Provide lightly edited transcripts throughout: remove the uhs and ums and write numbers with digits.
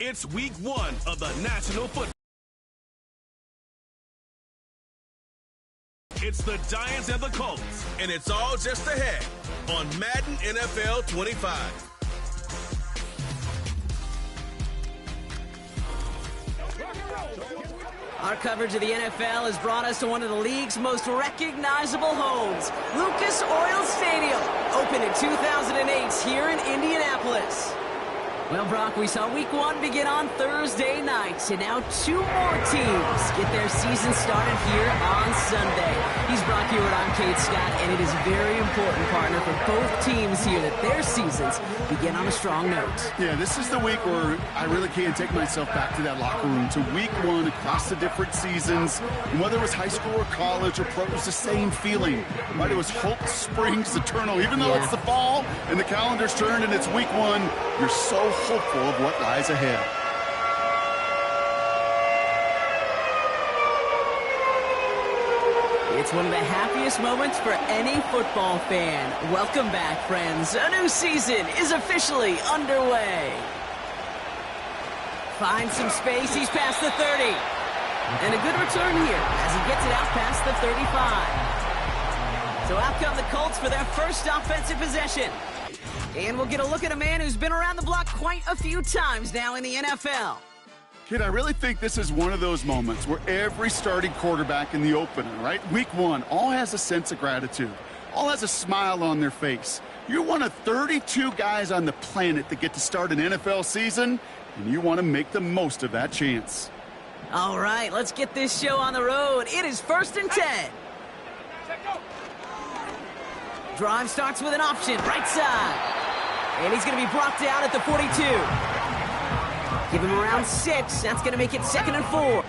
It's week 1 of the National Football. It's the Giants and the Colts, and it's all just ahead on Madden NFL 25. Our coverage of the NFL has brought us to one of the league's most recognizable homes, Lucas Oil Stadium, opened in 2008 here in Indianapolis. Well, Brock, we saw week 1 begin on Thursday night, and now 2 more teams get their season started here on Sunday. He's Brock Hewitt, I'm Kate Scott, and it is very important, partner, for both teams here that their seasons begin on a strong note. Yeah, this is the week where I really can't take myself back to that locker room, to week 1 across the different seasons. And whether it was high school or college or pro, it was the same feeling. Right? It was hope springs eternal. Even though it's the fall and the calendar's turned and it's week 1, you're so hopeful of what lies ahead. It's one of the happiest moments for any football fan. Welcome back, friends. A new season is officially underway. Finds some space. He's past the 30. And a good return here as he gets it out past the 35. So out come the Colts for their first offensive possession. And we'll get a look at a man who's been around the block quite a few times now in the NFL. Kid, I really think this is one of those moments where every starting quarterback in the opener, right, week 1, all has a sense of gratitude, all has a smile on their face. You're one of 32 guys on the planet that get to start an NFL season, and you want to make the most of that chance. All right, let's get this show on the road. It is 1st and 10. Drive starts with an option, right side. And he's going to be brought down at the 42. Give him around 6. That's going to make it 2nd and 4.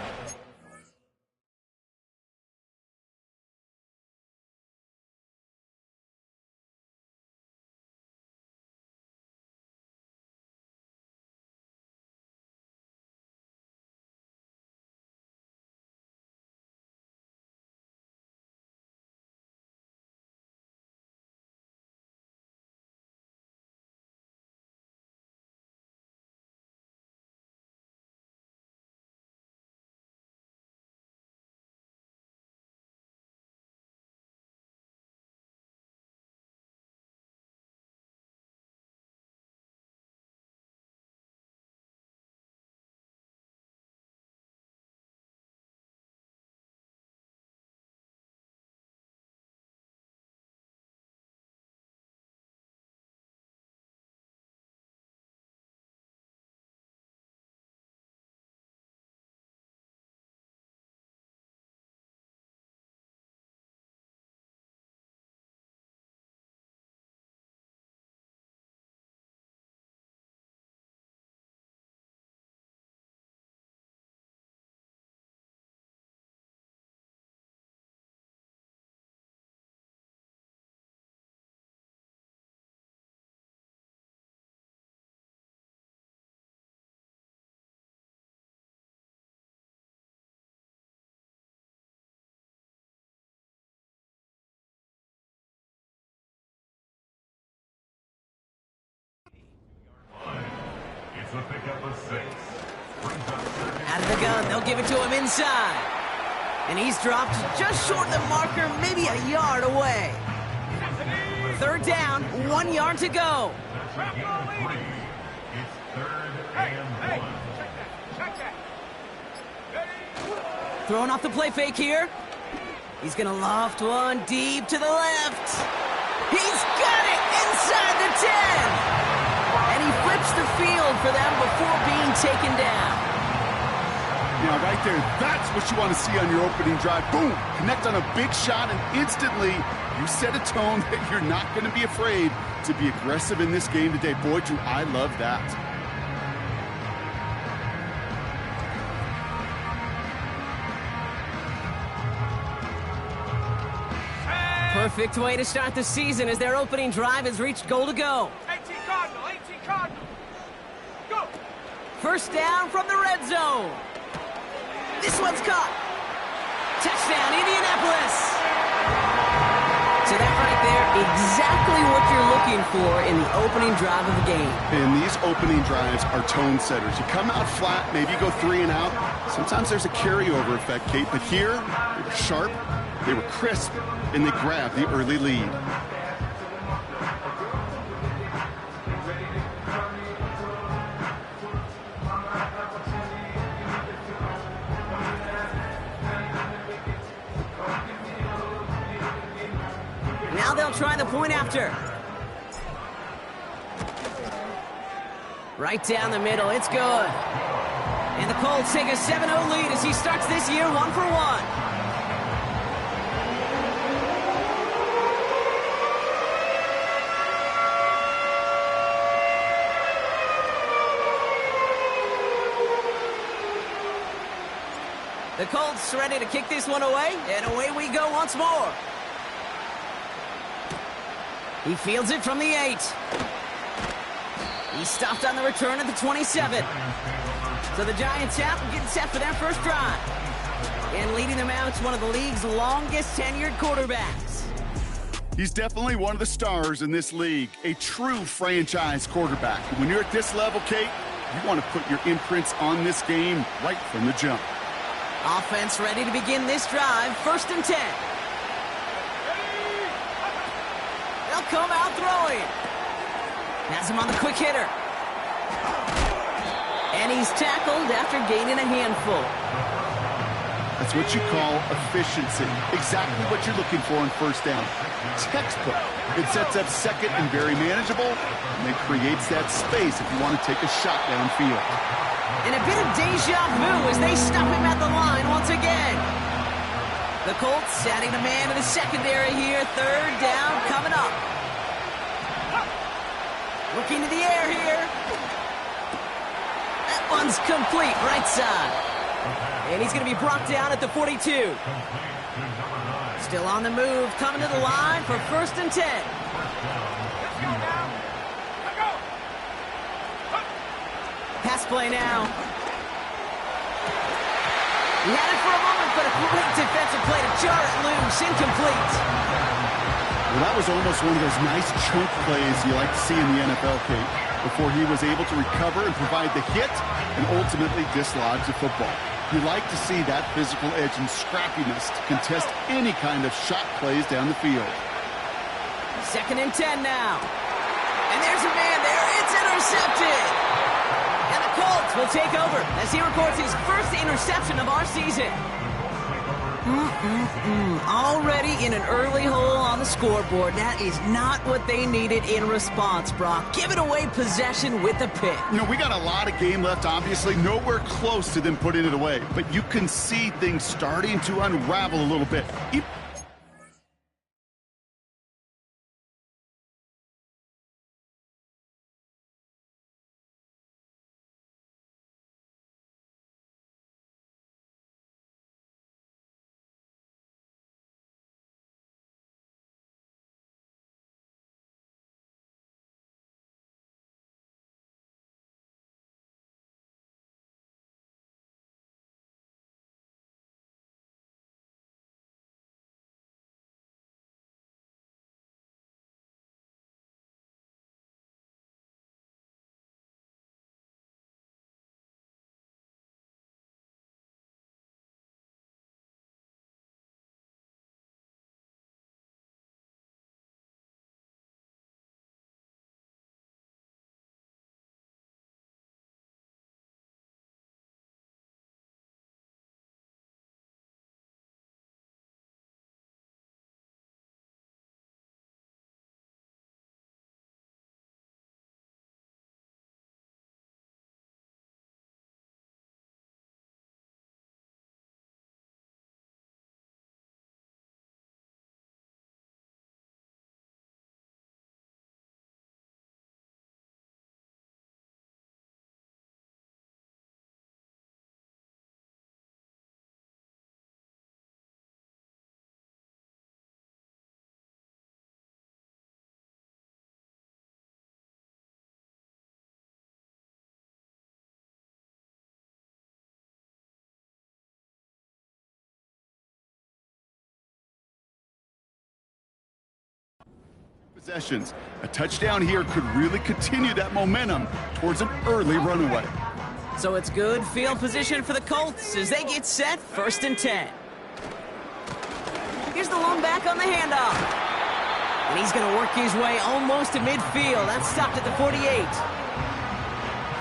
Out of the gun, they'll give it to him inside. And he's dropped just short of the marker, maybe a yard away. 3rd down, 1 yard to go. Throwing off the play fake here. He's going to loft one deep to the left. He's got it inside the 10. And he flips the field for them before being taken down. Now, right there, that's what you want to see on your opening drive. Boom! Connect on a big shot, and instantly you set a tone that you're not going to be afraid to be aggressive in this game today. Boy, do I love that. Perfect way to start the season as their opening drive has reached goal to go. 18 Cardinal, 18 Cardinal. First down from the red zone. This one's caught. Touchdown, Indianapolis. So that right there, exactly what you're looking for in the opening drive of the game. And these opening drives are tone setters. You come out flat, maybe you go 3 and out. Sometimes there's a carryover effect, Kate, but here, they were sharp, they were crisp, and they grabbed the early lead. Now they'll try the point after. Right down the middle, it's good. And the Colts take a 7-0 lead as he starts this year 1 for 1. The Colts ready to kick this one away, and away we go once more. He fields it from the 8. He stopped on the return at the 27. So the Giants out and getting set for their first drive. And leading them out is one of the league's longest tenured quarterbacks. He's definitely one of the stars in this league, a true franchise quarterback. When you're at this level, Kate, you want to put your imprints on this game right from the jump. Offense ready to begin this drive, 1st and 10. They'll come out throwing. Has him on the quick hitter. And he's tackled after gaining a handful. That's what you call efficiency. Exactly what you're looking for in first down. Textbook. It sets up second and very manageable, and it creates that space if you want to take a shot downfield. And a bit of deja vu as they stop him at the line once again. The Colts adding a man in the secondary here. 3rd down coming up. Looking to the air here. That one's complete, right side. And he's going to be brought down at the 42. Still on the move, coming to the line for 1st and 10. Pass play now. He had it for a moment, but a great defensive play to jar it loose, incomplete. Well, that was almost one of those nice chunk plays you like to see in the NFL, Kate, before he was able to recover and provide the hit and ultimately dislodge the football. You like to see that physical edge and scrappiness to contest any kind of shot plays down the field. 2nd and 10 now. And there's a man there. It's intercepted. And the Colts will take over as he records his first interception of our season. Already in an early hole on the scoreboard. That is not what they needed in response, Brock. Give it away possession with a pick. You know, we got a lot of game left, obviously. Nowhere close to them putting it away. But you can see things starting to unravel a little bit. possessions. A touchdown here could really continue that momentum towards an early runaway. So it's good field position for the Colts as they get set, 1st and 10. Here's the lone back on the handoff. And he's going to work his way almost to midfield. That's stopped at the 48.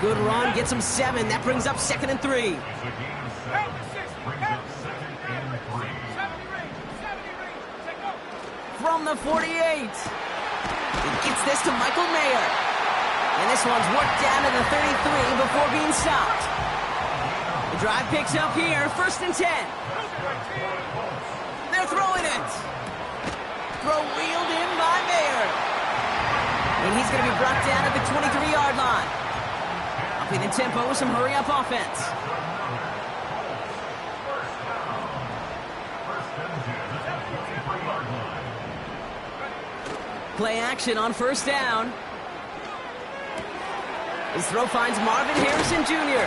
Good run, gets him 7. That brings up 2nd and 3. From the 48. He gets this to Michael Mayer. And this one's worked down to the 33 before being stopped. The drive picks up here, 1st and 10. They're throwing it. Throw wheeled in by Mayer. And he's going to be brought down at the 23-yard line. Upping the tempo with some hurry-up offense. Play action on 1st down. His throw finds Marvin Harrison Jr.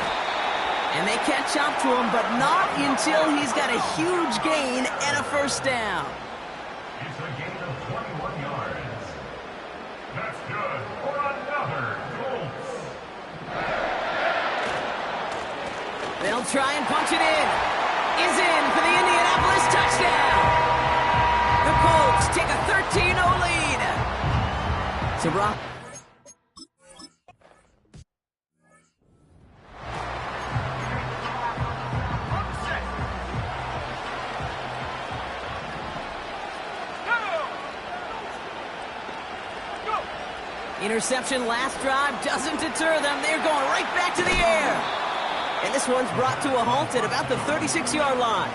And they catch up to him, but not until he's got a huge gain and a 1st down. It's a gain of 21 yards. That's good for another Colts. They'll try and punch it in. Is in for the Indianapolis touchdown. The Colts take a 13-0 lead. To Brock. Interception last drive doesn't deter them. They're going right back to the air. And this one's brought to a halt at about the 36-yard line.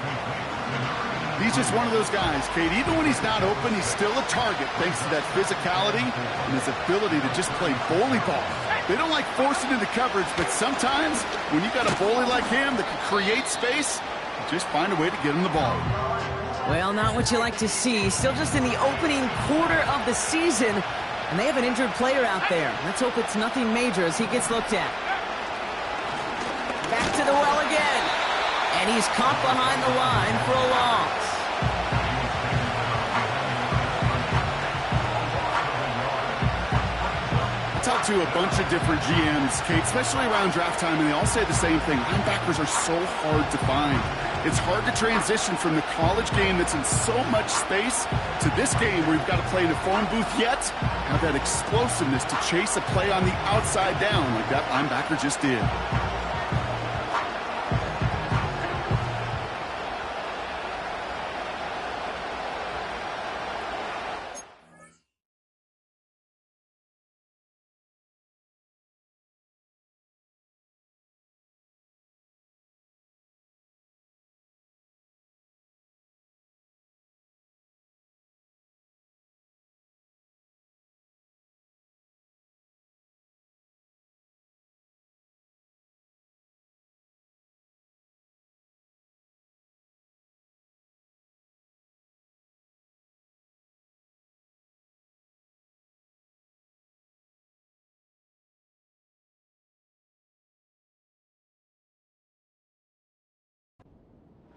He's just one of those guys, Kate. Even when he's not open, he's still a target thanks to that physicality and his ability to just play bully ball. They don't like forcing into coverage, but sometimes when you got a bully like him that can create space, just find a way to get him the ball. Well, not what you like to see. Still just in the opening quarter of the season, and they have an injured player out there. Let's hope it's nothing major as he gets looked at. Back to the well again. And he's caught behind the line for a loss. I talked to a bunch of different GMs, Kate, especially around draft time, and they all say the same thing. Linebackers are so hard to find. It's hard to transition from the college game that's in so much space to this game where you've got to play in a phone booth yet have that explosiveness to chase a play on the outside down like that linebacker just did.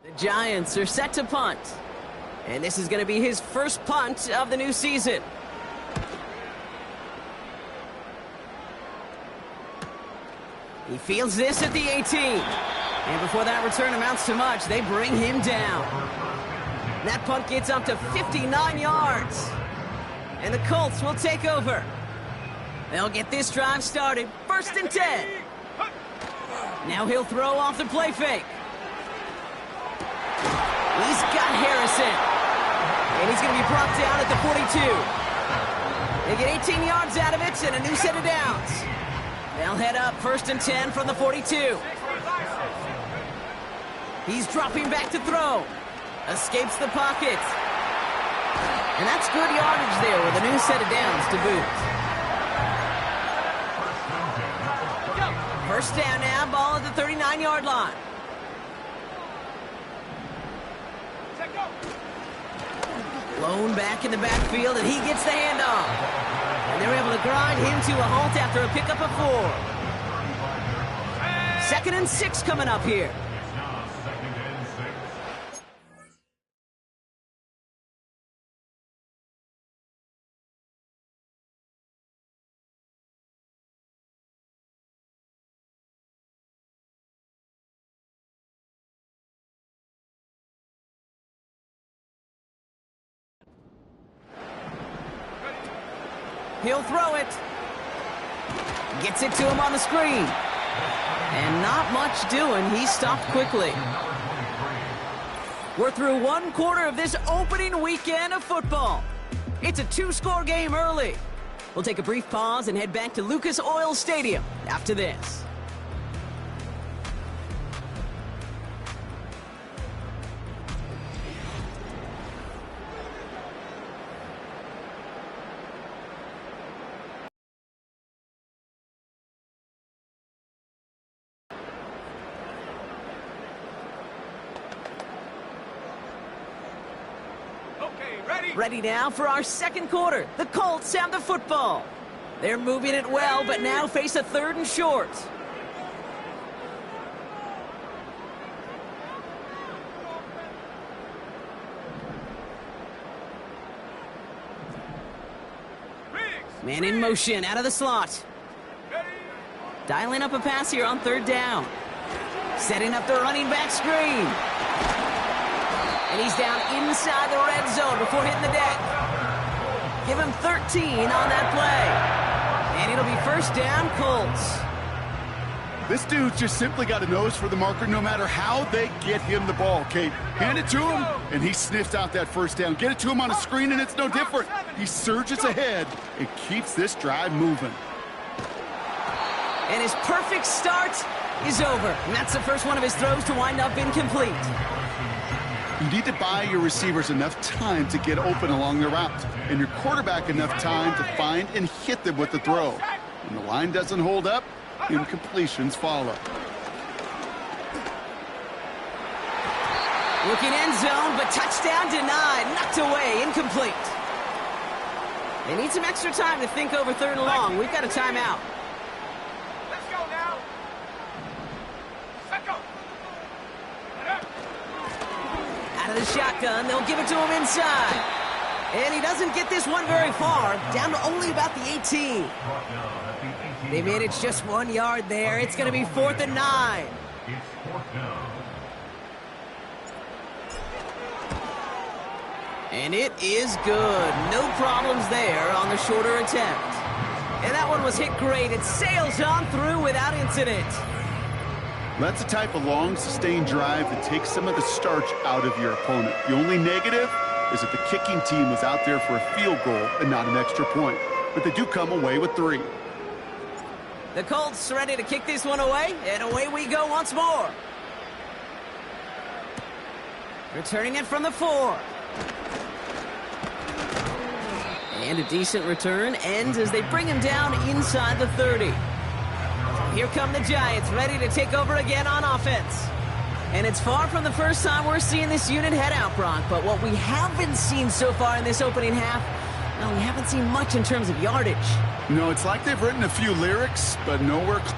The Giants are set to punt. And this is going to be his first punt of the new season. He fields this at the 18. And before that return amounts to much, they bring him down. That punt gets up to 59 yards. And the Colts will take over. They'll get this drive started. 1st and 10. Now he'll throw off the play fake. He's got Harrison. And he's going to be brought down at the 42. They get 18 yards out of it and a new set of downs. They'll head up 1st and 10 from the 42. He's dropping back to throw. Escapes the pocket. And that's good yardage there with a new set of downs to boot. 1st down now, ball at the 39-yard line. Lone back in the backfield, and he gets the handoff. And they're able to grind him to a halt after a pickup of 4. 2nd and 6 coming up here. He'll throw it. Gets it to him on the screen. And not much doing. He stopped quickly. We're through one quarter of this opening weekend of football. It's a 2-score game early. We'll take a brief pause and head back to Lucas Oil Stadium after this. Ready now for our second quarter. The Colts have the football. They're moving it well, but now face a 3rd and short. Man in motion, out of the slot. Dialing up a pass here on 3rd down. Setting up the running back screen. And he's down inside the red zone before hitting the deck. Give him 13 on that play. And it'll be 1st down, Colts. This dude's just simply got a nose for the marker no matter how they get him the ball, Kate. Hand it to him, and he sniffs out that 1st down. Get it to him on a screen, and it's no different. He surges ahead and keeps this drive moving. And his perfect start is over. And that's the first one of his throws to wind up incomplete. You need to buy your receivers enough time to get open along their route, and your quarterback enough time to find and hit them with the throw. When the line doesn't hold up, incompletions follow. Looking end zone, but touchdown denied. Knocked away, incomplete. They need some extra time to think over 3rd and long. We've got a timeout. Let's go now. Let's go. Out of the shotgun, they'll give it to him inside. And he doesn't get this one very far, down to only about the 18. They managed just 1 yard there. It's going to be 4th and 9. It's 4th down. And it is good. No problems there on the shorter attempt. And that one was hit great. It sails on through without incident. That's the type of long, sustained drive that takes some of the starch out of your opponent. The only negative is that the kicking team was out there for a field goal and not an extra point. But they do come away with 3. The Colts ready to kick this one away, and away we go once more. Returning it from the 4. And a decent return ends as they bring him down inside the 30. Here come the Giants, ready to take over again on offense. And it's far from the first time we're seeing this unit head out, Brock. But what we haven't seen so far in this opening half, well, we haven't seen much in terms of yardage. No, it's like they've written a few lyrics, but nowhere close.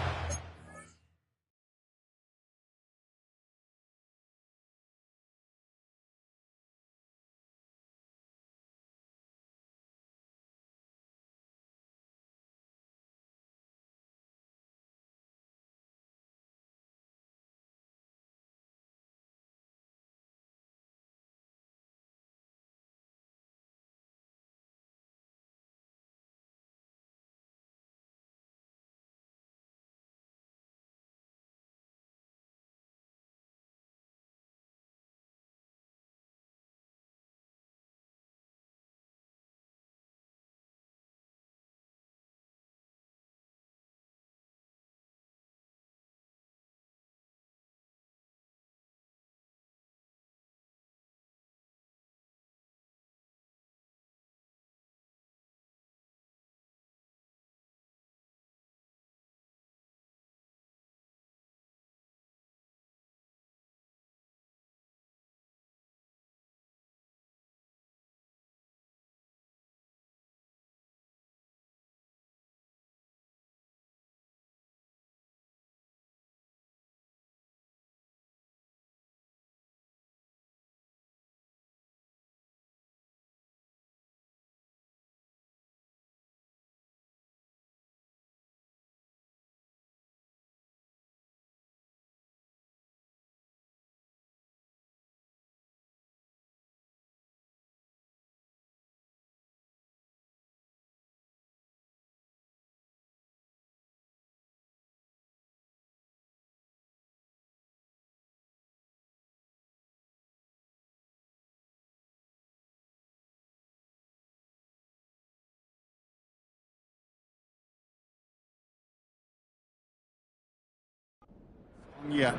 Yeah.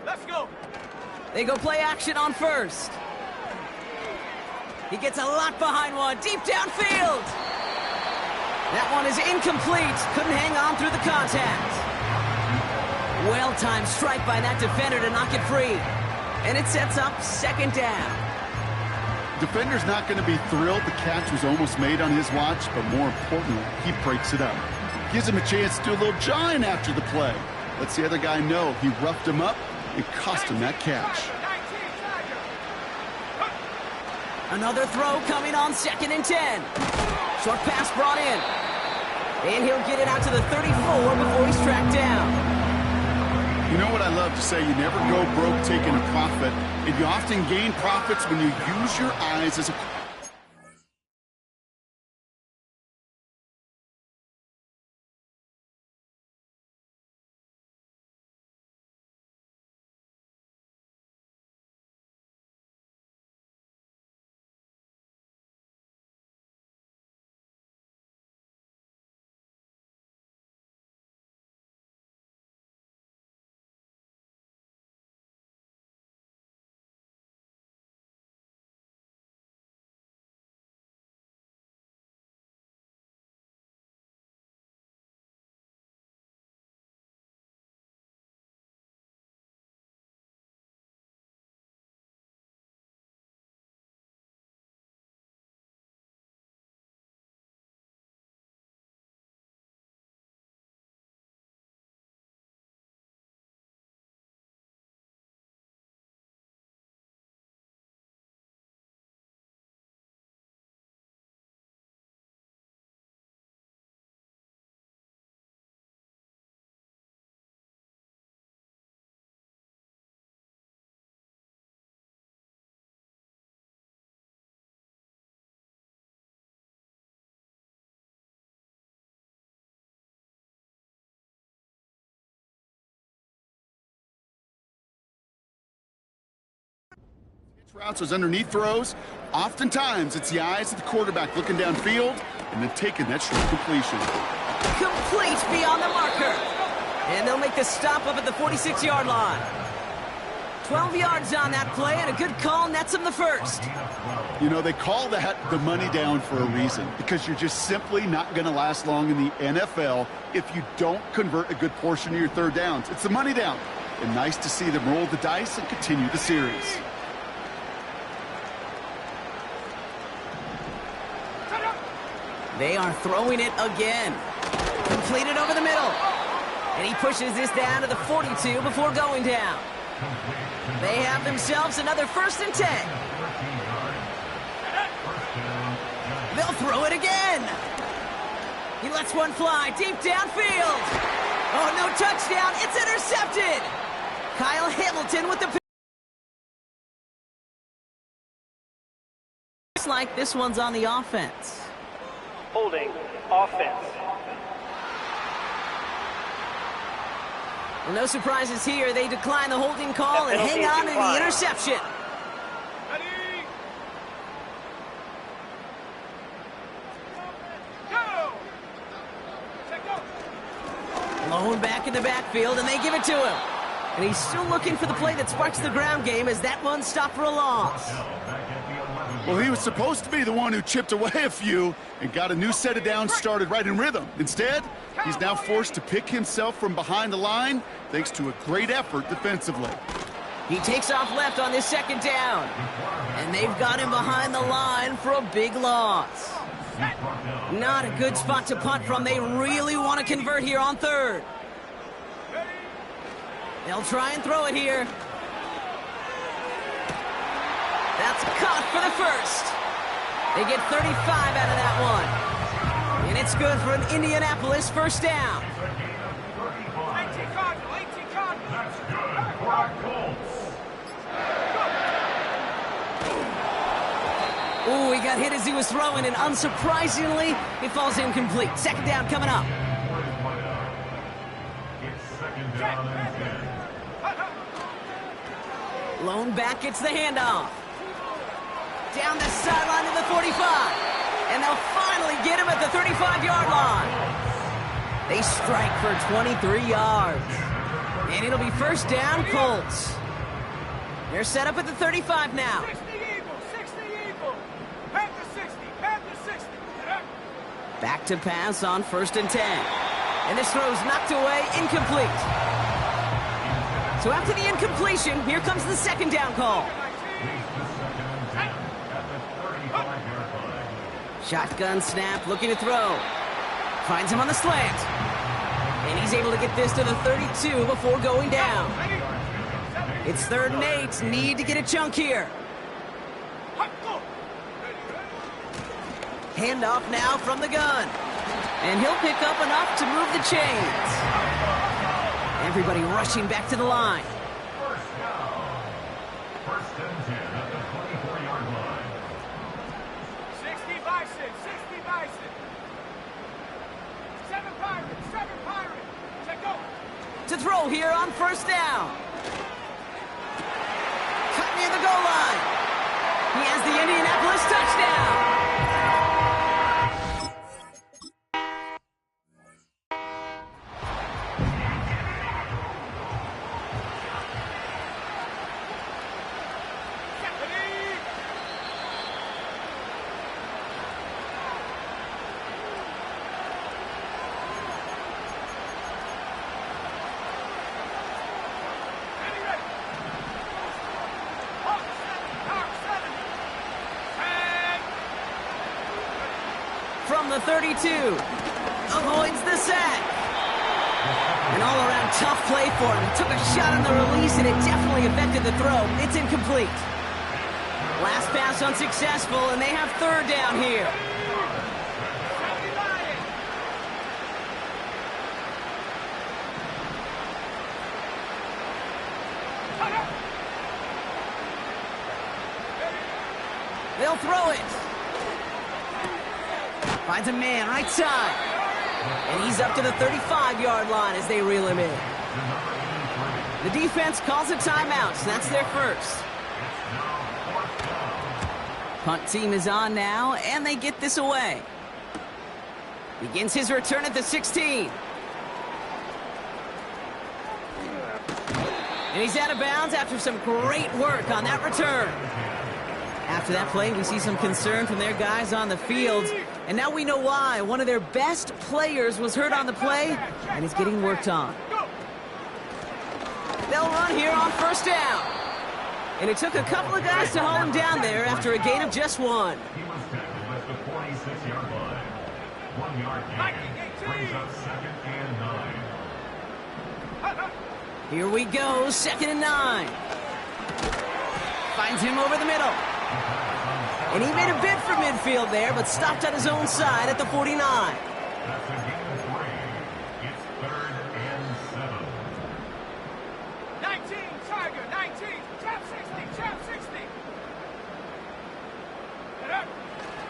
Let's go. They go play action on first. He gets a lot behind one, deep downfield. That one is incomplete. Couldn't hang on through the contact. Well-timed strike by that defender to knock it free. And it sets up second down. Defender's not going to be thrilled the catch was almost made on his watch, but more importantly, he breaks it up. Gives him a chance to do a little jawing after the play. Lets the other guy know he roughed him up and cost him that catch. Another throw coming on 2nd and 10. Short pass brought in. And he'll get it out to the 34 before he's tracked down. You know what I love to say? You never go broke taking a profit, and you often gain profits when you use your eyes as a... Routes, those underneath throws, oftentimes it's the eyes of the quarterback looking downfield and then taking that short completion. Complete beyond the marker. And they'll make the stop up at the 46-yard line. 12 yards on that play, and a good call nets him the first. You know, they call that the money down for a reason, because you're just simply not going to last long in the NFL if you don't convert a good portion of your third downs. It's the money down. And nice to see them roll the dice and continue the series. They are throwing it again. Completed over the middle. And he pushes this down to the 42 before going down. They have themselves another 1st and 10. They'll throw it again. He lets one fly deep downfield. Oh, no touchdown. It's intercepted. Kyle Hamilton with the... Looks like this one's on the offense. Holding offense. Well, no surprises here. They decline the holding call and hang on to the interception. Ready? Go! Lone back in the backfield, and they give it to him. And he's still looking for the play that sparks the ground game as that one stopped for a loss. Well, he was supposed to be the one who chipped away a few and got a new set of downs started right in rhythm. Instead, he's now forced to pick himself from behind the line thanks to a great effort defensively. He takes off left on this 2nd down. And they've got him behind the line for a big loss. Not a good spot to punt from. They really want to convert here on 3rd. They'll try and throw it here. That's caught for the first. They get 35 out of that one. And it's good for an Indianapolis 1st down. That's good for our Colts. Ooh, he got hit as he was throwing, and unsurprisingly, it falls incomplete. 2nd down coming up. It's 2nd down and 10. Lone back gets the handoff. Down the sideline to the 45. And they'll finally get him at the 35-yard line. They strike for 23 yards. And it'll be first down, Colts. They're set up at the 35 now. 60 Eagle, 60 Eagle. Panther 60, Panther 60. Back to pass on first and 10. And this throw's knocked away, incomplete. So after the incompletion, here comes the second down call. Shotgun snap, looking to throw. Finds him on the slant. And he's able to get this to the 32 before going down. It's 3rd and 8. Need to get a chunk here. Handoff now from the gun. And he'll pick up enough to move the chains. Everybody rushing back to the line. First down. First and 10 at the 24-yard line. 60 Bison, 60 Bison. 7 Pirates, 7 Pirates. Check go. To throw here on first down. Cut near the goal line. He has the Indianapolis touchdown. From the 32, avoids the sack. An all-around tough play for him. He took a shot on the release, and it definitely affected the throw. It's incomplete. Last pass unsuccessful, and they have 3rd down here. They'll throw it. Finds a man right side. And he's up to the 35-yard line as they reel him in. The defense calls a timeout, so that's their first. Punt team is on now, and they get this away. Begins his return at the 16. And he's out of bounds after some great work on that return. After that play, we see some concern from their guys on the field. And now we know why. One of their best players was hurt on the play and is getting worked on. They'll run here on first down. And it took a couple of guys to haul him down there after a gain of just 1. He was tackled at the 46-yard line. 1 yard gain brings up 2nd and 9. Here we go, 2nd and 9. Finds him over the middle. And he made a bid for midfield there, but stopped on his own side at the 49. That's a gain of 3. It's 3rd and 7. 19, Tiger, 19. Trap 60, trap 60.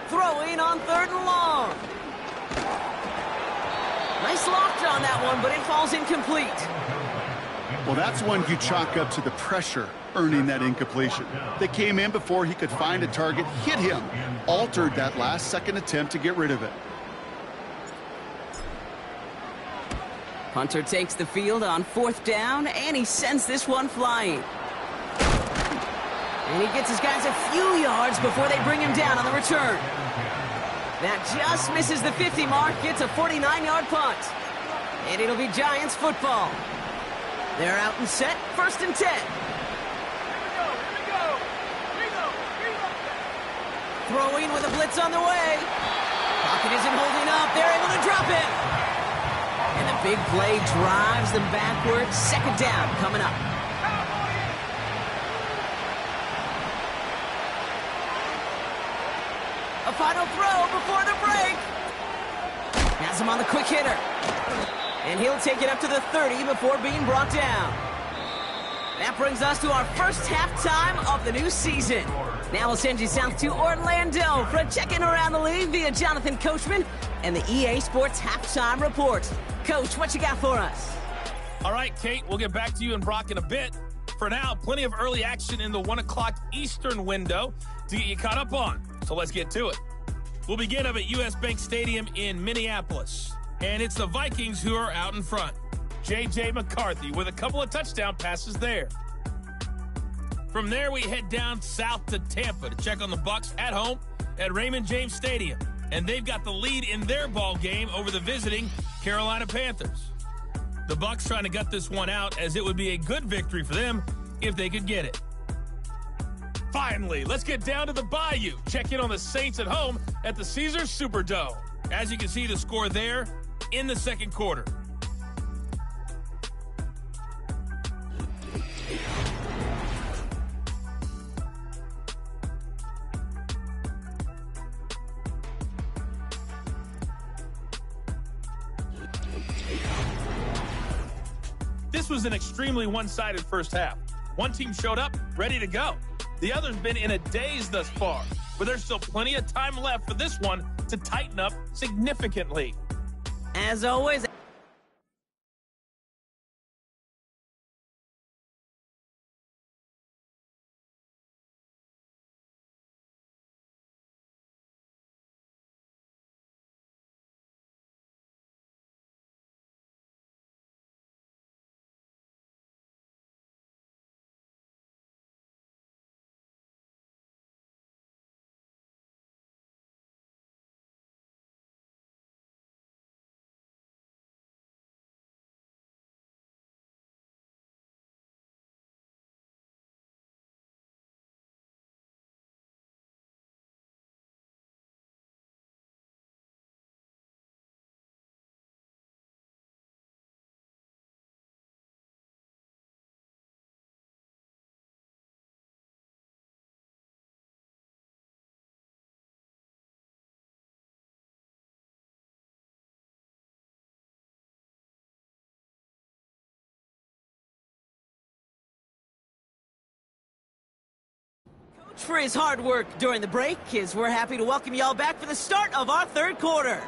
Throwing on 3rd and long. Nice locked on that one, but it falls incomplete. Well, that's one you chalk up to the pressure earning that incompletion. They came in before he could find a target, hit him, altered that last-second attempt to get rid of it. Punter takes the field on 4th down, and he sends this one flying. And he gets his guys a few yards before they bring him down on the return. That just misses the 50 mark. It's a 49-yard punt. And it'll be Giants football. They're out and set, 1st and 10. Throwing with a blitz on the way. Pocket isn't holding up. They're able to drop it. And the big play drives them backwards. 2nd down coming up. A final throw before the break. Has him on the quick hitter. And he'll take it up to the 30 before being brought down. That brings us to our first halftime of the new season. Now we'll send you south to Orlando for a check-in around the league via Jonathan Coachman and the EA Sports Halftime Report. Coach, what you got for us? All right, Kate, we'll get back to you and Brock in a bit. For now, plenty of early action in the 1 o'clock Eastern window to get you caught up on. So let's get to it. We'll begin up at U.S. Bank Stadium in Minneapolis. And it's the Vikings who are out in front. J.J. McCarthy with a couple of touchdown passes there. From there, we head down south to Tampa to check on the Bucs at home at Raymond James Stadium. And they've got the lead in their ball game over the visiting Carolina Panthers. The Bucs trying to gut this one out, as it would be a good victory for them if they could get it. Finally, let's get down to the Bayou. Check in on the Saints at home at the Caesars Superdome. As you can see, the score there in the second quarter. This was an extremely one-sided first half. One team showed up, ready to go. The other's been in a daze thus far, but there's still plenty of time left for this one to tighten up significantly. As always, for his hard work during the break, as we're happy to welcome y'all back for the start of our third quarter.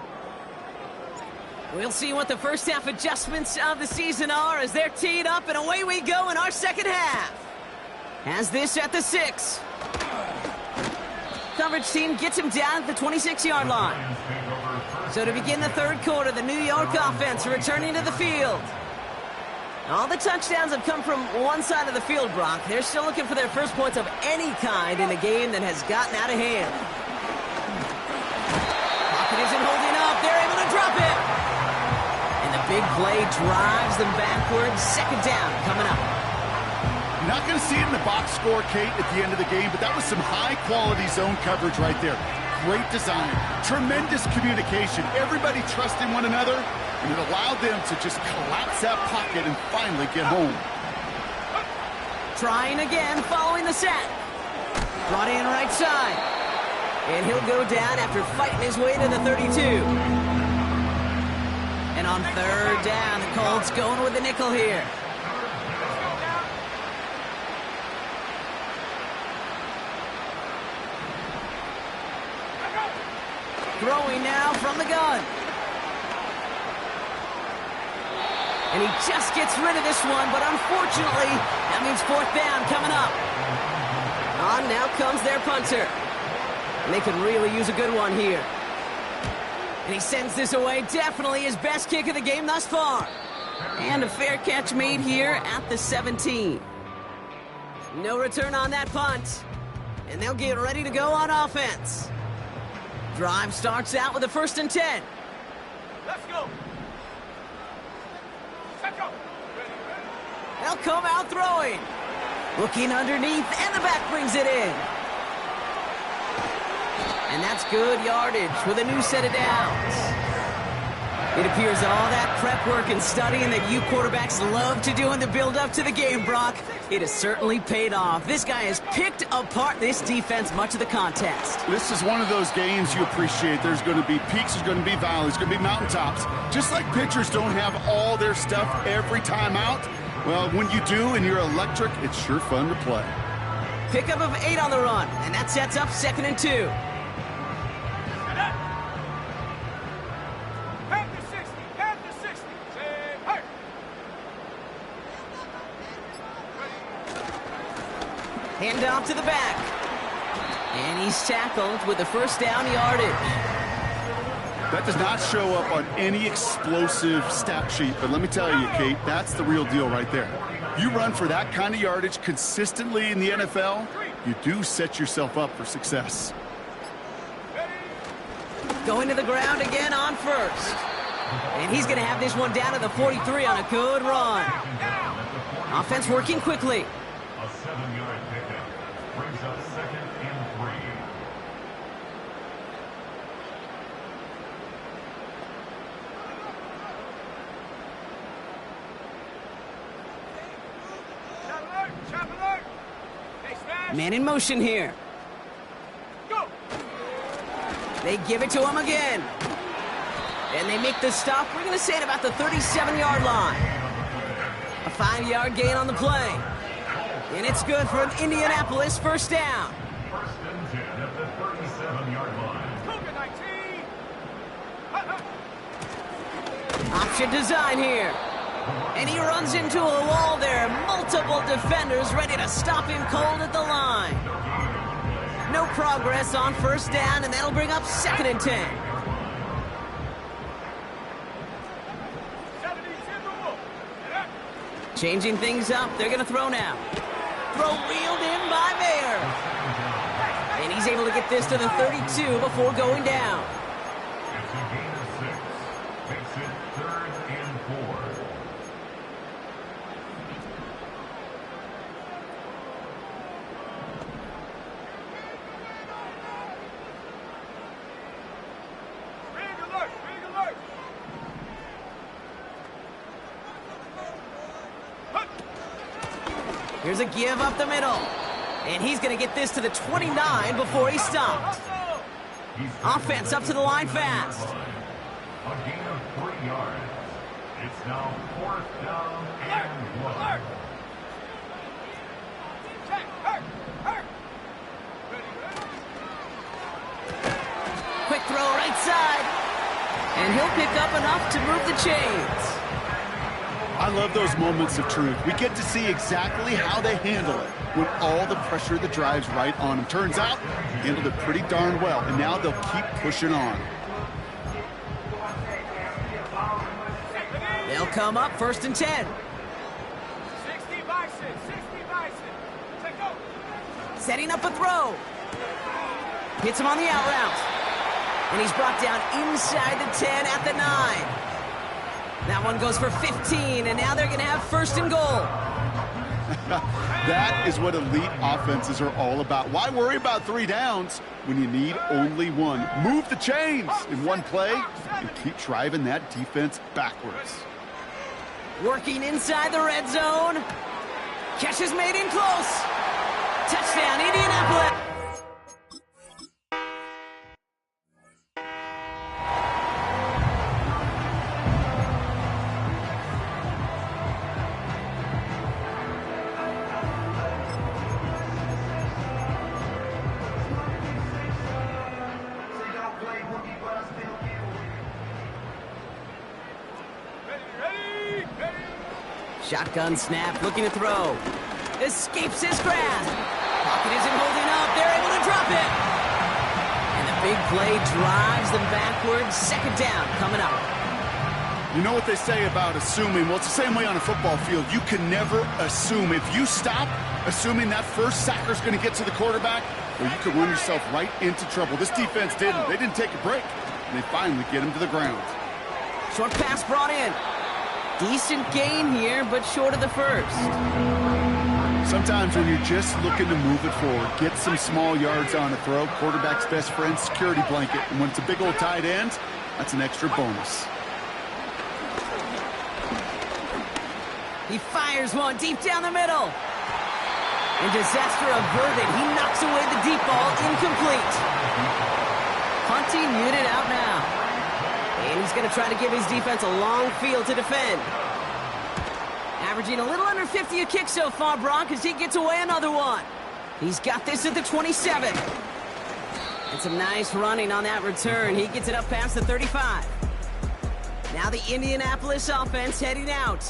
We'll see what the first half adjustments of the season are as they're teed up, and away we go in our second half. Has this at the 6. Coverage team gets him down at the 26-yard line. So to begin the third quarter, the New York offense returning to the field. All the touchdowns have come from one side of the field, Brock. They're still looking for their first points of any kind in a game that has gotten out of hand. Pocket isn't holding up. They're able to drop it. And the big play drives them backwards. Second down coming up. You're not going to see it in the box score, Kate, at the end of the game, but that was some high-quality zone coverage right there. Great design, tremendous communication, everybody trusting one another, and it allowed them to just collapse that pocket and finally get home. Trying again following the sack. Brought in right side. And he'll go down after fighting his way to the 32. And on third down, the Colts going with the nickel here. Throwing now from the gun. And he just gets rid of this one, but unfortunately, that means fourth down coming up. On now comes their punter. And they could really use a good one here. And he sends this away, definitely his best kick of the game thus far. And a fair catch made here at the 17. No return on that punt. And they'll get ready to go on offense. Drive starts out with a 1st and 10. Let's go. They'll come out throwing. Looking underneath, and the back brings it in. And that's good yardage with a new set of downs. It appears that all that prep work and studying that you quarterbacks love to do in the build-up to the game, Brock, it has certainly paid off. This guy has picked apart this defense much of the contest. This is one of those games you appreciate. There's going to be peaks, there's going to be valleys, there's going to be mountaintops. Just like pitchers don't have all their stuff every time out, well, when you do and you're electric, it's sure fun to play. Pickup of 8 on the run, and that sets up 2nd and 2. Hand off to the back. And he's tackled with the 1st down yardage. That does not show up on any explosive stat sheet, but let me tell you, Kate, that's the real deal right there. You run for that kind of yardage consistently in the NFL, you do set yourself up for success. Going to the ground again on first. And he's going to have this one down to the 43 on a good run. Offense working quickly. A 7-yard pickup brings up 2nd and 3. Man in motion here. Go. They give it to him again. And they make the stop. We're going to say it about the 37-yard line. A 5-yard gain on the play. And it's good for an Indianapolis first down. 1st and 10 at the 37-yard line. Cougar 19. Option design here. And he runs into a wall there. Multiple defenders ready to stop him cold at the line. No progress on first down, and that'll bring up 2nd and 10. 72 rule. Changing things up, they're going to throw now. Throw reeled in by Mayer. And he's able to get this to the 32 before going down. It's a gain of 6. Makes it 3rd and 4. Rig alert. Rig alert. Here's a give up the middle. And he's going to get this to the 29 before he stopped. Offense up to the line fast. A gain of 3 yards. It's now 4th down and 1. Check. Hurt. Hurt. Ready, ready. Quick throw right side. And he'll pick up enough to move the chains. I love those moments of truth. We get to see exactly how they handle it when all the pressure that drives right on them. Turns out, handled it pretty darn well, and now they'll keep pushing on. They'll come up 1st and 10. 60 Bison. 60 Bison. Take go. Setting up a throw. Hits him on the out route. And he's brought down inside the 10 at the 9. That one goes for 15, and now they're going to have 1st and goal. That is what elite offenses are all about. Why worry about 3 downs when you need only 1? Move the chains in one play and keep driving that defense backwards. Working inside the red zone. Catch is made in close. Touchdown, Indianapolis. Shotgun snap, looking to throw. Escapes his grasp. Pocket isn't holding up. They're able to drop it. And the big play drives them backwards. 2nd down coming up. You know what they say about assuming? Well, it's the same way on a football field. You can never assume. If you stop assuming that first sacker's going to get to the quarterback, well, you could run yourself right into trouble. This defense didn't. They didn't take a break, and they finally get him to the ground. Short pass brought in. Decent gain here, but short of the 1st. Sometimes when you're just looking to move it forward, get some small yards on a throw, quarterback's best friend, security blanket. And when it's a big old tight end, that's an extra bonus. He fires one deep down the middle. And disaster averted. He knocks away the deep ball, incomplete. Punting unit out now. And he's going to try to give his defense a long field to defend. Averaging a little under 50 a kick so far, Brock, as he gets away another one. He's got this at the 27. And some nice running on that return. He gets it up past the 35. Now the Indianapolis offense heading out.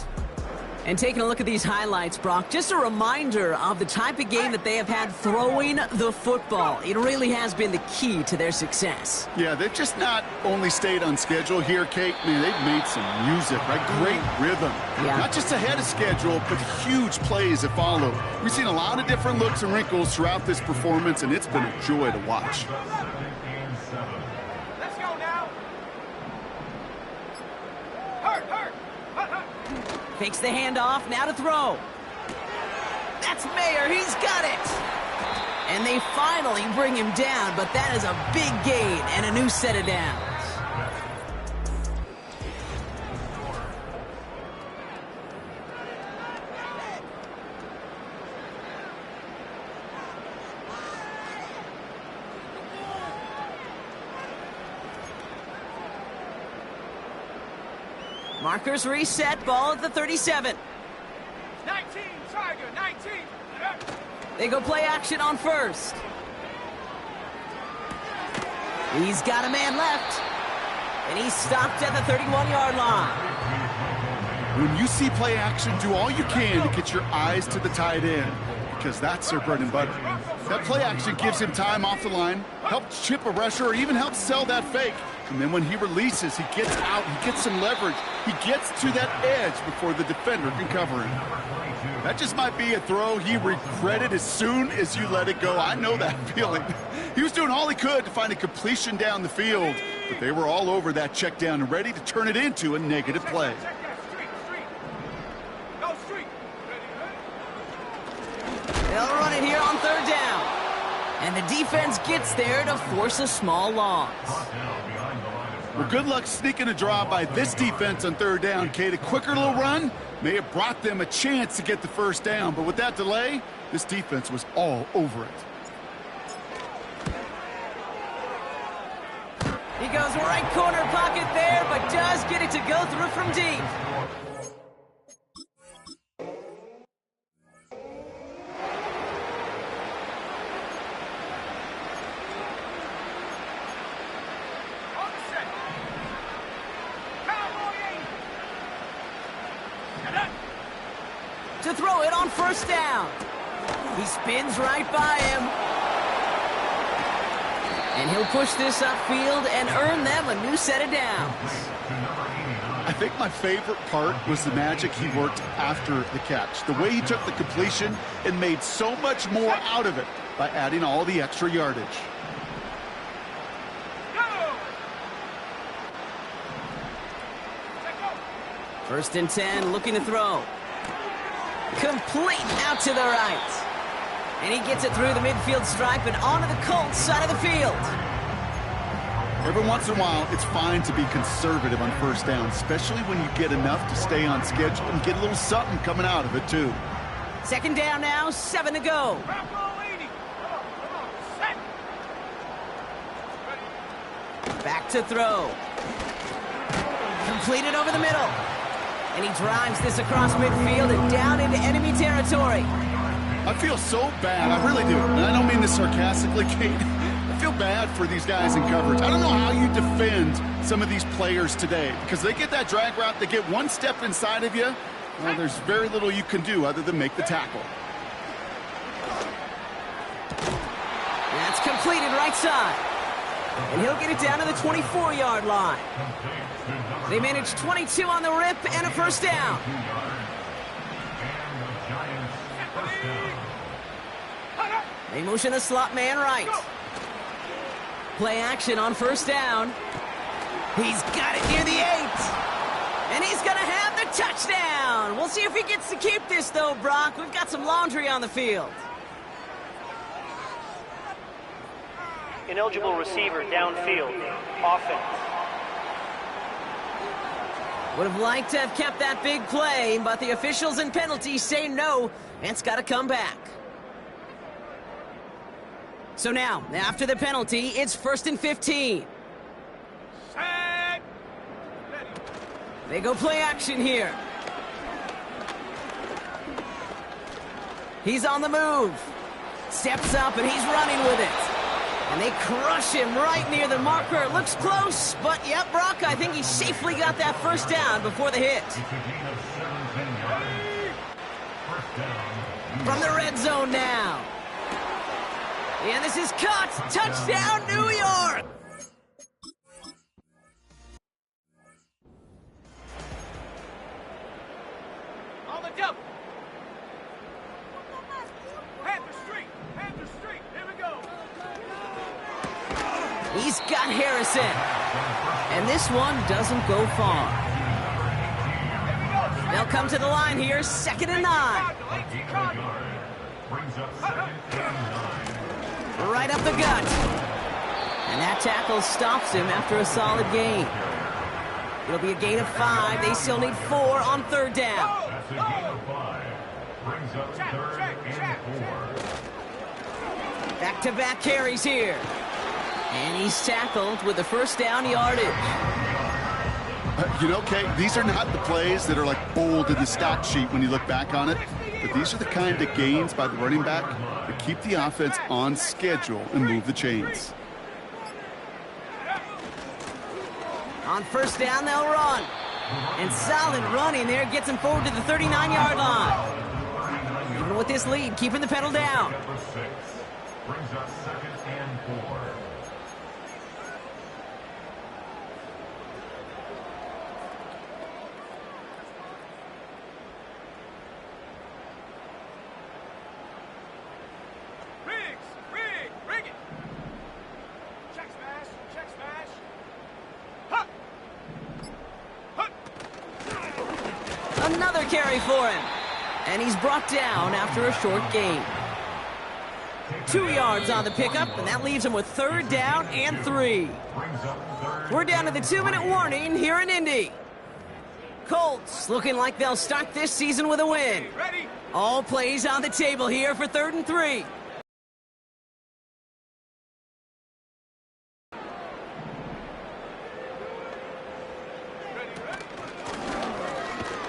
And taking a look at these highlights, Brock, just a reminder of the type of game that they have had throwing the football. It really has been the key to their success. Yeah, they've just not only stayed on schedule here, Kate. Man, they've made some music, right? Great rhythm. Yeah. Not just ahead of schedule, but huge plays that follow. We've seen a lot of different looks and wrinkles throughout this performance, and it's been a joy to watch. Let's go now. Hurt. Fakes the handoff, now to throw. That's Mayer, he's got it. And they finally bring him down, but that is a big gain and a new set of downs. Markers reset, ball at the 37. 19, Tiger, 19. They go play action on first. He's got a man left. And he's stopped at the 31-yard line. When you see play action, do all you can to get your eyes to the tight end, because that's their bread and butter. That play action gives him time off the line, helps chip a rusher, or even helps sell that fake. And then when he releases, he gets out, he gets some leverage. He gets to that edge before the defender can cover him. That just might be a throw he regretted as soon as you let it go. I know that feeling. He was doing all he could to find a completion down the field, but they were all over that check down and ready to turn it into a negative play. Check that, street. Go street. They'll run it here on third down. And the defense gets there to force a small loss. Well, good luck sneaking a draw by this defense on third down, Kate. A quicker little run may have brought them a chance to get the first down, but with that delay, this defense was all over it. He goes right corner pocket there, but does get it to go through from deep. On the set. Cowboy aim. To throw it on first down. He spins right by him. And he'll push this upfield and earn them a new set of downs. I think my favorite part was the magic he worked after the catch. The way he took the completion and made so much more out of it by adding all the extra yardage. First and 10, looking to throw. Complete out to the right. And he gets it through the midfield stripe and onto the Colts side of the field. Every once in a while, it's fine to be conservative on first down, especially when you get enough to stay on schedule and get a little something coming out of it, too. Second down now, 7 to go. Back to throw. Completed over the middle. And he drives this across midfield and down into enemy territory. I feel so bad. I really do. And I don't mean this sarcastically, Kate. I feel bad for these guys in coverage. I don't know how you defend some of these players today, because they get that drag route, they get one step inside of you. Well, there's very little you can do other than make the tackle. That's completed right side. And he'll get it down to the 24-yard line. They managed 22 on the rip and a first down. They motion the slot man right. Play action on first down. He's got it near the 8. And he's going to have the touchdown. We'll see if he gets to keep this, though, Brock. We've got some laundry on the field. Ineligible receiver downfield. Offense. Would have liked to have kept that big play, but the officials and penalties say no, and it's got to come back. So now, after the penalty, it's first and 15. Set. They go play action here. He's on the move. Steps up, and he's running with it. And they crush him right near the marker. It looks close, but yep, Brock, I think he safely got that first down before the hit. It's a gain of 7 yards. First down. From the red zone now. And this is caught. Touchdown, New York! On the double. Panther Street. Panther Street. Here we go. He's got Harrison. And this one doesn't go far. They'll come to the line here, 2nd and 9. Brings up 2nd and 9. Right up the gut. And that tackle stops him after a solid gain. It'll be a gain of 5. They still need 4 on 3rd down. That's a gain of 5. Brings up 3rd and 4. Back-to-back carries here. And he's tackled with the first down yardage. You know, Kate, these are not the plays that are like bold in the stat sheet when you look back on it, but these are the kind of gains by the running back that keep the offense on schedule and move the chains. On first down, they'll run. And solid running there gets him forward to the 39-yard line. Even with this lead, keeping the pedal down. Number 6. Brings up 2nd and 4. Rig it. Check smash. Hut. Another carry for him. And he's brought down after a short gain. 2 yards on the pickup, and that leaves him with 3rd down and 3. We're down to the 2-minute warning here in Indy. Colts looking like they'll start this season with a win. Ready? All plays on the table here for 3rd and 3.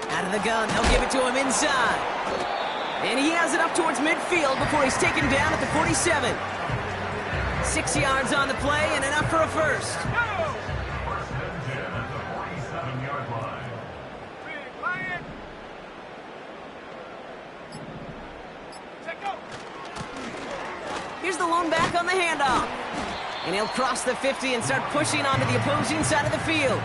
Out of the gun, they'll give it to him inside. And he has it up towards midfield before he's taken down at the 47. 6 yards on the play and enough for a first. Go! First and 10 at the 47-yard line. Big Lion. Check go. Here's the lone back on the handoff. And he'll cross the 50 and start pushing onto the opposing side of the field.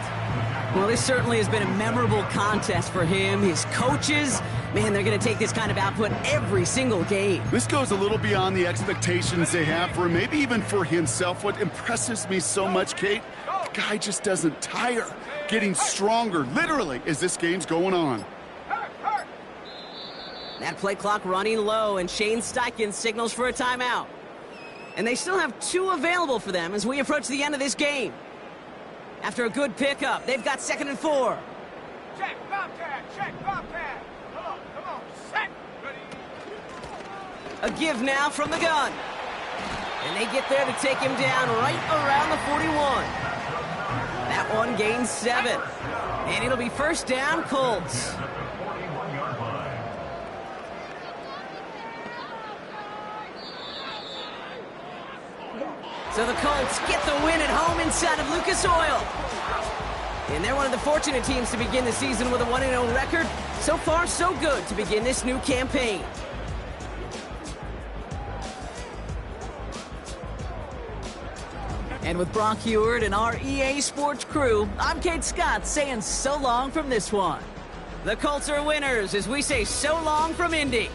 Well, this certainly has been a memorable contest for him, his coaches. Man, they're going to take this kind of output every single game. This goes a little beyond the expectations they have for him, maybe even for himself. What impresses me so much, Kate, the guy just doesn't tire, getting stronger, literally, as this game's going on. That play clock running low, and Shane Steichen signals for a timeout. And they still have 2 available for them as we approach the end of this game. After a good pickup, they've got 2nd and 4. Check Bobcat. Come on. Set. Ready. A give now from the gun. And they get there to take him down right around the 41. That one gains 7. And it'll be first down, Colts. So the Colts get the win at home inside of Lucas Oil. And they're one of the fortunate teams to begin the season with a 1-0 record. So far, so good to begin this new campaign. And with Brock Heward and our EA Sports crew, I'm Kate Scott saying so long from this one. The Colts are winners as we say so long from Indy.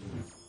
it.